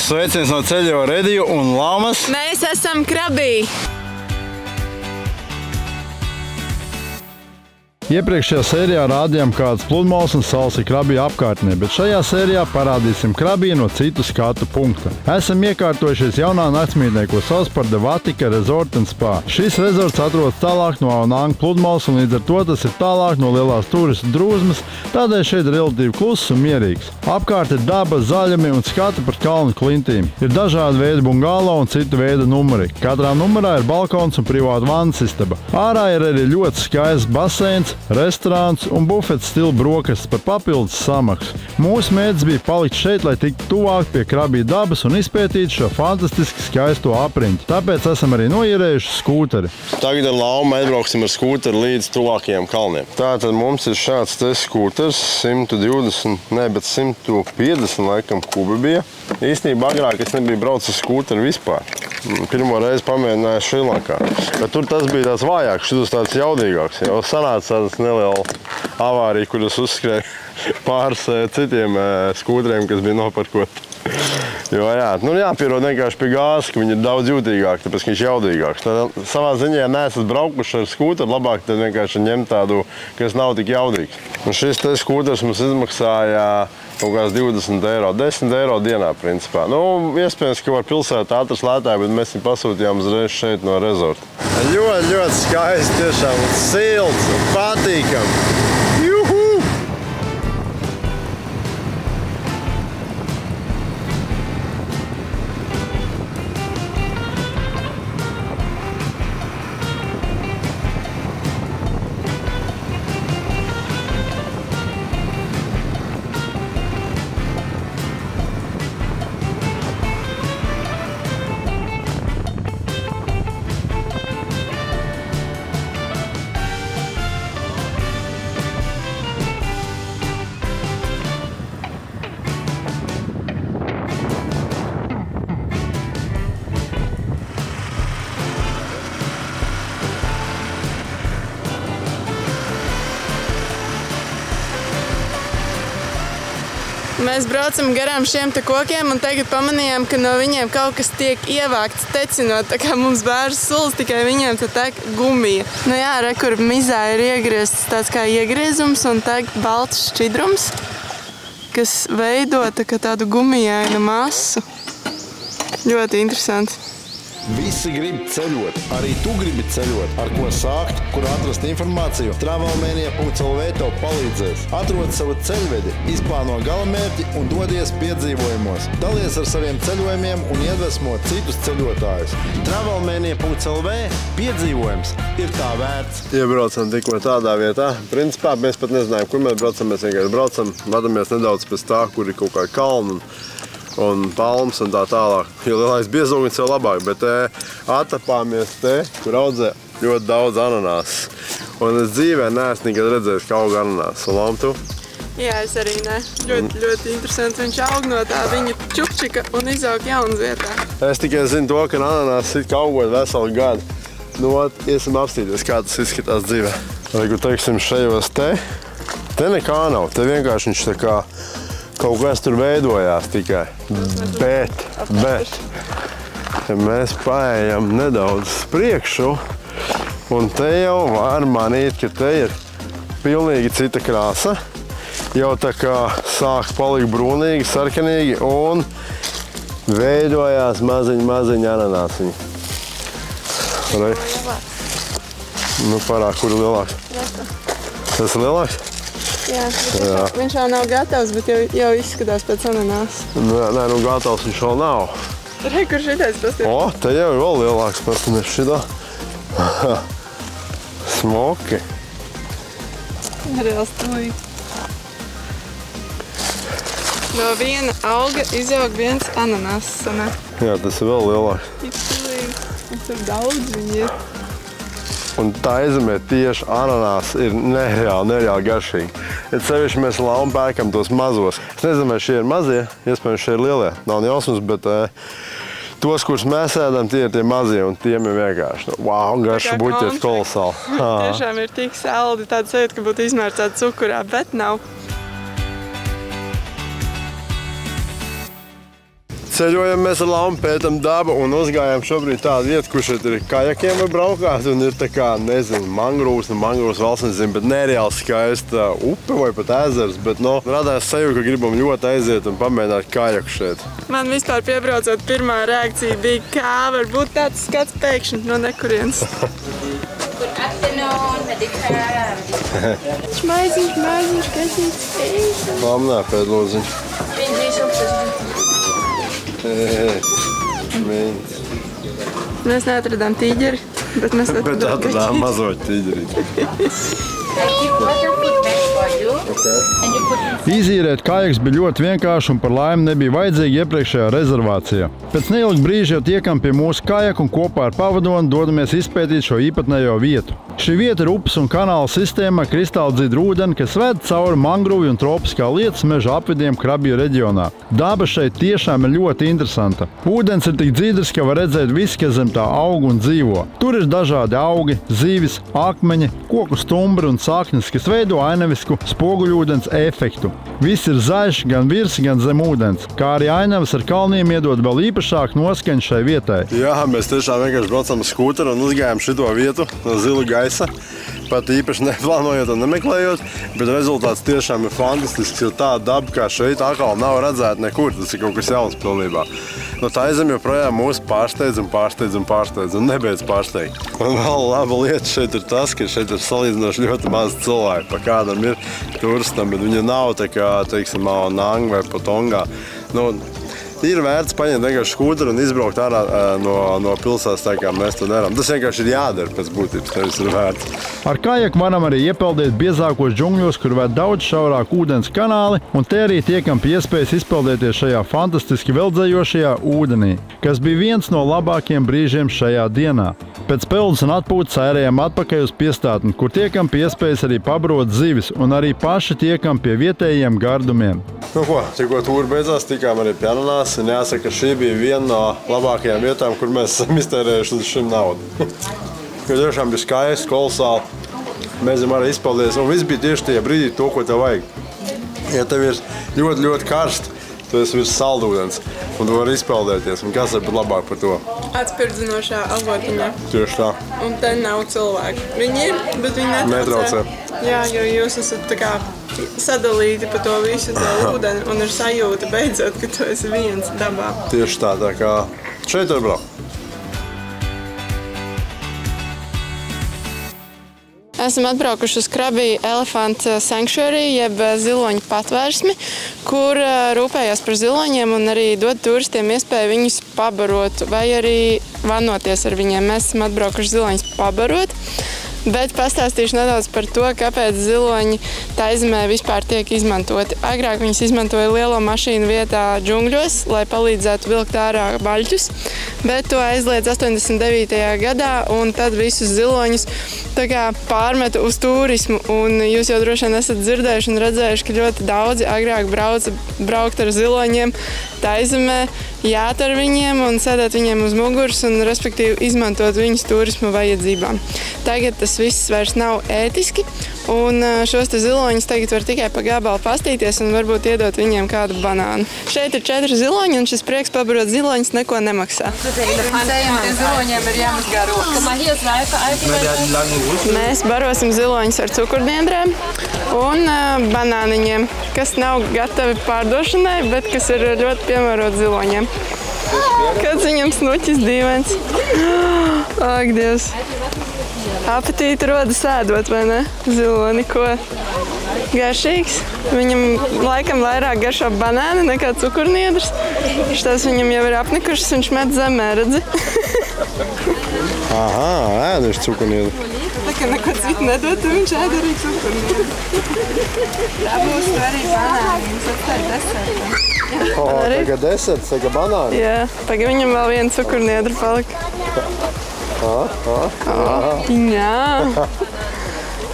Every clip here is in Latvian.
Sveiciens no Ceļo Rediju un Lamas. Mēs esam Krabī. Iepriekšējā sērijā rādījām kādas pludmales un salsi Krabija apkārtnē, bet šajā sērijā parādīsim Krabiju no citu skatu punkta. Esam iekārtojušies jaunā naktsmītnē, ko sauc par The Vatika Resort & Spa. Šis rezorts atrodas tālāk no Aonang pludmales un līdz ar to tas ir tālāk no lielās turistu drūzmas, tādēļ šeit ir relatīvi kluss un mierīgs. Apkārt ir daba, zaļumi un skati par kalnu klintīm. Ir dažādi veidi bungalo un citu veidu numuri. Katrā numurā ir balkons un privāta vannas istaba. Ārā ir arī ļoti skaists baseins, restorāns un bufets stila brokastis par papildus samaksu. Mūsu mērķis bija palikt šeit, lai tiktu tuvāk pie Krabija dabas un izpētītu šo fantastiski skaisto apriņķi. Tāpēc esam arī noierējuši skūteri. Tagad ar Laumu aizbrauksim ar skūteri līdz tuvākajiem kalniem. Tātad mums ir šāds te skūters, 150 laikam kubi bija. Īstenībā agrāk es nebiju braucis ar skūteri vispār. Pirmo reizi pamēģināju Šrilankā. Bet tur tas bija tāds vājāks, šis tāds jaudīgāks. Jau sanāca tāds neliela avārija, kuras uzskrēja pāris citiem skūteriem, kas bija noparkoti. Jo jāpierod vienkārši pie gāzes, ka viņi ir daudz jūtīgāki, tāpēc, ka viņš ir jaudīgāks. Tad savā ziņā, ja neesat braukuši ar skūteru, labāk tad vienkārši ņemt tādu, kas nav tik jaudīgs. Un šis te skūters mums izmaksāja kaut kāds 20 eiro, 10 eiro dienā, principā. Iespējams, ka var pilsētā atrast lētāk, bet mēs viņu pasūtījām uzreiz šeit no rezorta. Ļoti skaisti tiešām, un silts, un patīkam. Mēs braucam garām šiem te kokiem un tagad pamanījām, ka no viņiem kaut kas tiek ievākts tecinot, tā kā mums bērns sulas, tikai viņiem te tek gumija. Re, kur mizā ir iegriezts tāds kā iegriezums un tek balts šķidrums, kas veido tā kā tādu gumijainu masu. Ļoti interesanti. Visi grib ceļot, arī tu gribi ceļot. Ar ko sākt, kur atrast informāciju? Travelmania.lv tev palīdzēs. Atrod savu ceļvedi, izplāno galamērķi un dodies piedzīvojumos. Dalies ar saviem ceļojumiem un iedvesmo citus ceļotājus. Travelmania.lv piedzīvojums ir tā vērts. Iebraucam tikko tādā vietā. Principā mēs pat nezinājām, kur mēs braucam. Mēs vienkārši braucam, vadamies nedaudz pēc tā, kur ir kaut kā kalna un palmas un tā tālāk. Jo lielais biezognis jau labāk, bet atapāmies te, kur audzē ļoti daudz ananās. Un es dzīvē neesmu nekad redzējis, ka aug ananās. Un Lam, tu? Jā, es arī ne. Ļoti interesanti. Viņš aug no tā viņa čupčika un izaug jaunas vietā. Es tikai zinu to, ka ananās it kā augot veselu gadu. Iesim apstīties, kā tas izskatās dzīvē. Kur teiksim šajos te nekā nav. Te vienkārši viņš tā kā kaut kas tur veidojās tikai. Bet mēs paējam nedaudz priekšu, un te jau var manīt, ka te ir pilnīgi cita krāsa. Jau tā kā sāk palikt brūnīgi, sarkanīgi, un veidojās maziņi ananāsiņi. Parāk, kur ir lielāks? Tas ir lielāks? Jā, viņš vēl nav gatavs, bet jau izskatās pēc ananās. Nē, gatavs viņš vēl nav. Re, kur šitais pasties? Te jau ir vēl lielāks pastamies šitā. Smoki. Reāls tūlīgi. No viena auga izaug viens ananās sanāk. Jā, tas ir vēl lielāks. Tik tūlīgi. Mums ir daudz viņi ir. Un tā aizemē tieši ananās ir nereāli garšīgi. Ja sevišķi mēs Laumu pērkam tos mazos. Es nezinu, vai šie ir mazie, iespējams šie ir lielie. Nav jausmas, bet tos, kurus mēs ēdam, tie ir tie mazie, un tiem ir vienkārši. Wow, garša buķets kolosāli. Tiešām ir tik saldi, tāda sajūta, ka būtu izmērcēta cukurā, bet nav. ceļojam mēs ar Laumu, pētam dabu un uzgājām šobrīd tādu vietu, kur šeit ir kajakiem var braukāt un ir tā kā, nezinu, mangrūvs, valsts nezinu, bet nereāli skaista upe vai pat ezers, bet, radās sajūta, ka gribam ļoti aiziet un pamēģināt kajaku šeit. Man vispār piebraucot, pirmā reakcija bija, kā var būt tāds skats pēkšņi no nekurienes. Šmaiziņš, kaķītis. Lamnā pēd lūziņš. Mēs neatradām tīģeri, bet mēs atradām mazo tīģeri. Izīrēt kajaks bija ļoti vienkārši un par laimi nebija vajadzīga iepriekšējā rezervācijā. Pēc neilga brīža jau tiekam pie mūsu kajaka un kopā ar pavadoni dodamies izpētīt šo īpatnējo vietu. Šī vieta ir upes un kanāla sistēma ar kristāldzīdru ūdeni, kas ved cauri mangrūvju un tropiskā lietus meža apvidiem Krabju reģionā. Daba šeit tiešām ir ļoti interesanta. Ūdens ir tik dzīdrs, ka var redzēt visu, kas zem tā aug un dzīvo. Tur ir dažādi augi, zīvis, akmeņi, koku stumbri un saknes, kas veido ainevisku spoguļūdens efektu. Viss ir zaļš gan virs, gan zem ūdens, kā arī ainavas ar kalniem iedod vēl īpašāku noskaņu šai vietai. Jā, mēs tiešām vienkārši braucam uz skūteru un uzgājām šito vietu no zila gaisa. Pat īpaši neplānojot un nemeklējot, bet rezultāts tiešām ir fantastisks, jo tāda daba kā šeit atkal nav redzēta nekur, tas ir kaut kas jauns pilnībā. Tā zem joprojām mūs pārsteidz un nebeidz pārsteigt. Un vēl laba lieta šeit ir tas, ka šeit ir salīdzinoši ļoti maz cilvēku. Pa kādam ir turistam, bet viņa nav tā kā, teiksim, Nang vai Potongā. Ir vērts paņemt vienkārši skūteru un izbraukt ārā no pilsētas, tā kā mēs to darām. Tas vienkārši ir jādara pēc būtības, nevis ir vērts. Ar kajaku varam arī iepeldēt biezākos džungļos, kur vēl daudz šaurāk ūdens kanāli, un te arī tiekam pie iespējas izpeldēties šajā fantastiski veldzējošajā ūdenī, kas bija viens no labākajiem brīžiem šajā dienā. Pēc peldas un atpūtas ērējām atpakaļ uz piestātni, kur tiekam pie iespējas arī pabarot zivis, un arī paši tiekam pie vietējiem gardumiem. Tikko tūri beidzās, tikām arī pie ananās, un jāsaka, ka šī bija viena no labākajām vietām, kur mēs esam iztērējuši līdz šim naudu. Jo tiešām bija skaisti, kolosāli, mēs arī izpeldies, un viss bija tieši tajā brīdī to, ko tev vajag. Ja tev ir ļoti, ļoti karst, tu esi virs saldūdens, un tu vari izpeldēties, un kas ir pat labāk par to? Atspirdzinošā avotiņā. Tieši tā. Un te nav cilvēku. Viņi ir, bet viņi netraucē. Jā, jo jūs esat tā kā sadalīti pa to visu to ūdeni, un ir sajūta beidzot, ka tu esi viens dabā. Tieši tā, tā kā šeit var braukt. Esam atbraukuši uz Krabiju Elephant Sanctuary, jeb ziloņu patvērsmi, kur rūpējās par ziloņiem un arī dod turistiem iespēju viņus pabarot vai arī vanoties ar viņiem. Mēs esam atbraukuši ziloņus pabarot. Bet pastāstīšu nedaudz par to, kāpēc ziloņi Taizemē vispār tiek izmantoti. Agrāk viņus izmantoja lielo mašīnu vietā džungļos, lai palīdzētu vilkt ārā baļķus, bet to aizliedz 89. gadā, un tad visus ziloņus pārmeta uz turismu. Un jūs jau droši vien esat dzirdējuši un redzējuši, ka ļoti daudzi agrāk braukt ar ziloņiem Taizemē, jāt ar viņiem un sēdēt viņiem uz muguras un, respektīvi, izmantot viņus turismu vajadzībām. Tagad tas viss vairs nav ētiski, un šos te ziloņus tagad var tikai pa gabalu pastīties un varbūt iedot viņiem kādu banānu. Šeit ir 4 ziloņi, un šis prieks pabarot ziloņus neko nemaksā. Ziloņiem ir jāmazgā rokas. Mēs barosim ziloņus ar cukurniedrēm un banāniņiem, kas nav gatavi pārdošanai, bet kas ir ļoti piemērot ziloņiem. Kāds viņam snuķis dīvains. Ak, Dievs. Apetīti rodas ēdot, vai ne? Ziloni, ko? Garšīgs. Viņam laikam vairāk garšo banāni nekā cukurniedrs. Šitās viņam jau ir apnikušas, viņš met zemē, redzi? Aha, ēd viņš cukurniedru. Tā kā neko citu nedod, tad viņš ēd arī cukurniedru. Tā būs arī banāni, mums atstāja deserta. Tagad deserts, tagad banāni? Jā, tagad viņam vēl viena cukurniedra palika. Jā.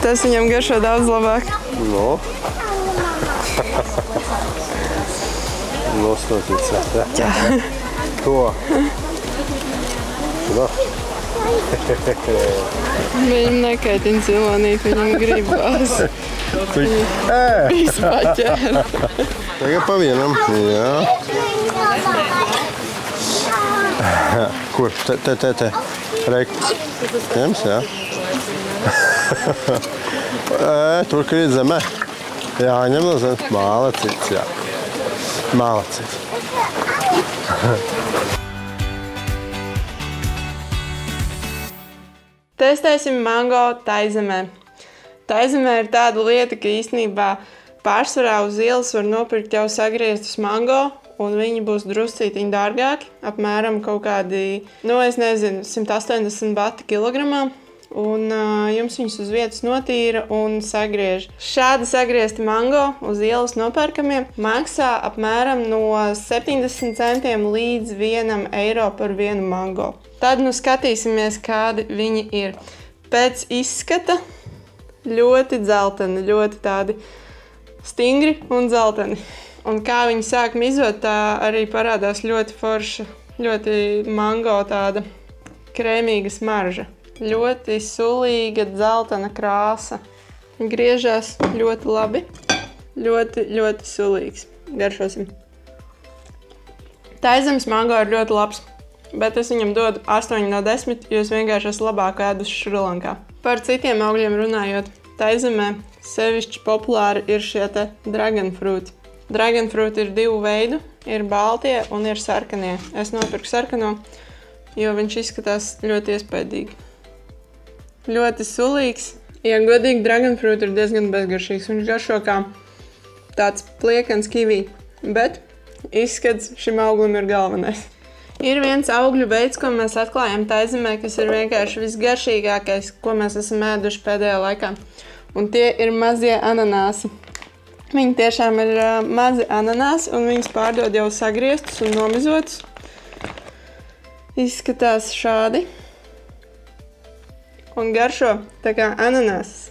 Tas viņam garšo daudz labāk. No. Nostātīts, jā? Ko? Da. Viņam nekaitina zilonīt, viņam gribās. Visu paķēra. Tagad pa vienam, jā. Kur? Te. Reik. Ņems, jā. Tur krīt zemē. Jā, ņem no zemes. Mālacīts, jā. Mālacīts. Testēsim mango Taizemē. Taizemē ir tāda lieta, ka īstenībā pārsvarā uz ielas var nopirkt jau sagrieztus mango, un viņi būs druscītiņi dārgāki, apmēram kaut kādi, 180 bati kilogramā, un jums viņus uz vietas notīra un sagriež. Šādi sagriezti mango uz ielas nopērkamie maksā apmēram no 70 centiem līdz 1 eiro par vienu mango. Tad nu skatīsimies, kādi viņi ir. Pēc izskata ļoti dzelteni, ļoti tādi stingri un dzelteni. Un kā viņi sāk mizot, tā arī parādās ļoti forša, ļoti mango tāda krēmīga smarža. Ļoti sulīga, dzeltena krāsa. Griežās ļoti labi, ļoti sulīgs. Garšosim. Taizemes mango ir ļoti labs, bet es viņam dodu 8 no 10, jo es vienkārši esmu labāk ēduši Šrilankā. Par citiem augļiem runājot, Taizemē sevišķi populāri ir šie te dragon fruit. Dragon fruit ir 2 veidu, ir baltie un ir sarkanie. Es nopirku sarkano, jo viņš izskatās ļoti iespaidīgi. Ļoti sulīgs. Ja godīgi, dragon fruit ir diezgan bezgaršīgs. Viņš garšo kā tāds pliekans kivī, bet izskats šim auglim ir galvenais. Ir viens augļu veids, ko mēs atklājam Taizemē, kas ir vienkārši visgaršīgākais, ko mēs esam ēduši pēdējā laikā. Un tie ir mazie ananāsi. Viņi tiešām ir mazi ananāsi, un viņus pārdod jau sagrieztus un nomizotus. Izskatās šādi. Un garšo tā kā ananāsis.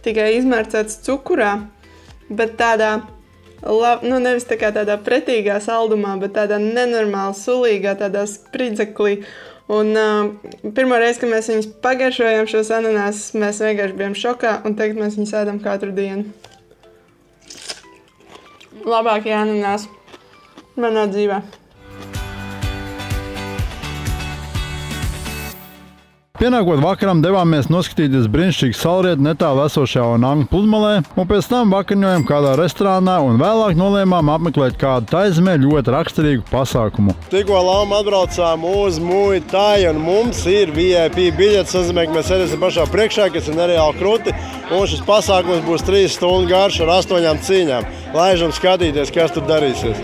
Tikai izmērcēts cukurā, bet tādā nevis tā kā tādā pretīgā saldumā, bet tādā nenormāli sulīgā, tādā spridzeklī. Un pirmo reizi, kad mēs viņus pagaršojam šos ananāsus, mēs vienkārši bijām šokā, un tagad mēs viņus ēdam katru dienu. Labākie ananāsi manā dzīvē. Pienākot vakaram, devāmies noskatīties brīnišķīgu saulrietu netālu esošajā Onangu pludmalē, un pēc tam vakarņojam kādā restorānā un vēlāk nolēmām apmeklēt kādu Taizemē ļoti raksturīgu pasākumu. Tikko Lama atbraucām uz Muay Thai, un mums ir VIP biļets, tas nozīmē, ka mēs sēdēsim pašā priekšā, kas ir nereāli kruti, un šis pasākums būs 3 stundu garš ar 8 cīņām. Laižam skatīties, kas tur darīsies.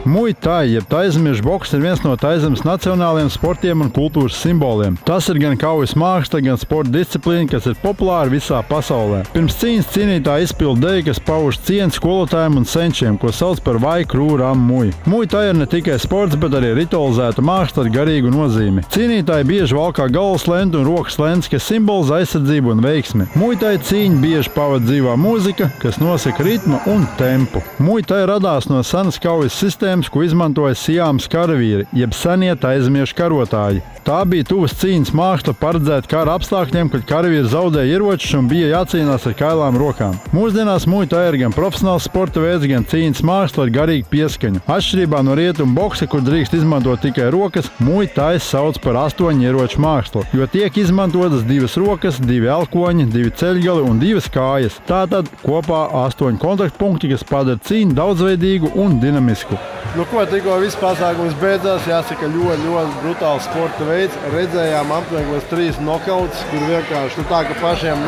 Muay Thai, jeb taizemiešu boks, ir viens no Taizemes nacionālajiem sportiem un kultūras simboliem. Tas ir gan kaujas māksla, gan sporta disciplīna, kas ir populāra visā pasaulē. Pirms cīņas cīnītāji izpilda deju, kas pauž cieņu skolotājiem un senčiem, ko sauc par Vai Kru Ram Muay. Muay Thai ir ne tikai sports, bet arī ritualizēta māksla ar garīgu nozīmi. Cīnītāji bieži valkā galvas lentu un rokas lentes, kas simbolizē aizsardzību un veiksmi. Muay Thai cīņu bieži pavada dzīvā mūzika, kas nosaka ritmu un tempu. Muay Thai radās no senas kaujas sistēmas, ko izmantoja Sijāmas karavīri, jeb senie taizemiešu karotāji. Tā bija tuvas cīņas māksla paredzēta kara apstākļiem, kad karavīri zaudēja ieročus un bija jācīnās ar kailām rokām. Mūsdienās Muay Thai ir gan profesionāls sporta veids, gan cīņas māksla ar garīgu pieskaņu. Atšķirībā no rietumu boksa, kur drīkst izmantot tikai rokas, Muay Thai sauc par 8 ieroču mākslu, jo tiek izmantotas 2 rokas, 2 elkoņi, 2 ceļgali un 2 kājas. Tātad kopā 8 kontaktpunkti, kas padara cīņu daudzveidīgu un dinamisku. Nu ko, tikko viss pasākums beidzās, jāsaka, ļoti brutāls sporta veids. Redzējām apmeklēs 3 nokauts, kur vienkārši tā, ka pašiem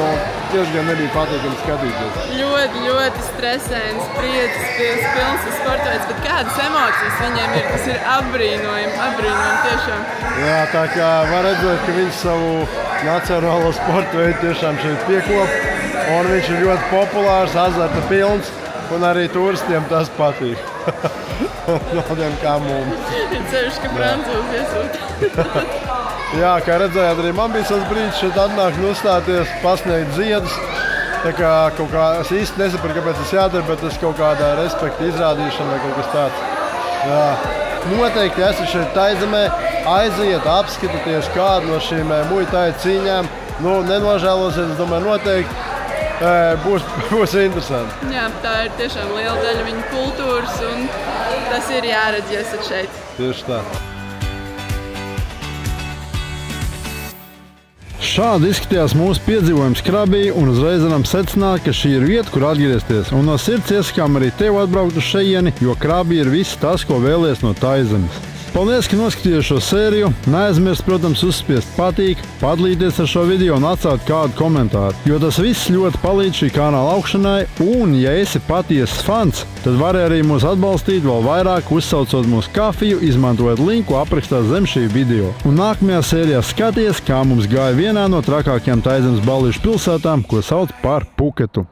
diezgan nebija patīkami skatīties. Ļoti stresēns, priecas pilns sporta veids, bet kādas emocijas viņiem ir, tas ir apbrīnojami tiešām. Jā, tā kā var redzēt, ka viņš savu nacionālo sporta veidu tiešām šeit piekop, un viņš ir ļoti populārs, azarta pilns, un arī turistiem tas patīk. Tādiem kā mums. Ir sevišķi, ka francūzi iesūta. Jā, kā redzējāt, arī man bija tas brīdis šeit atnākt un uzstāties, pasniegt ziedus. Tā kā kaut kā, es īsti nesaprotu, kāpēc tas jādara, bet tas kaut kādā respekta izrādīšana vai kaut kas tāds. Jā. Noteikti esat šeit Taizemē, aiziet, apskatieties kādu no šīm Muay Thai cīņām. Nu, nenožēlosiet, es domāju, noteikti. Būs interesanti. Jā, tā ir tiešām liela daļa viņa kultūras, un tas ir jāredz, ja esat šeit. Tieši tā. Šādi izskatījās mūsu piedzīvojums Krabī, un uzreiz varam secināt, ka šī ir vieta, kur atgriezties. Un no sirds iesakām arī tev atbraukt uz šejieni, jo Krabī ir viss tas, ko vēlies no Taizemes. Paldies, ka noskatījāties šo sēriju. Neaizmirst, protams, uzspiest patīk, padalīties ar šo video un atstāt kādu komentāru, jo tas viss ļoti palīdz šī kanāla augšanai, un, ja esi patiesas fans, tad vari arī mūs atbalstīt vēl vairāk, uzsaucot mūsu kafiju, izmantojot linku aprakstā zem šī video. Un nākamajā sērijā skaties, kā mums gāja vienā no trakākajām Taizemes ballīšu pilsētām, ko sauc par Puketu.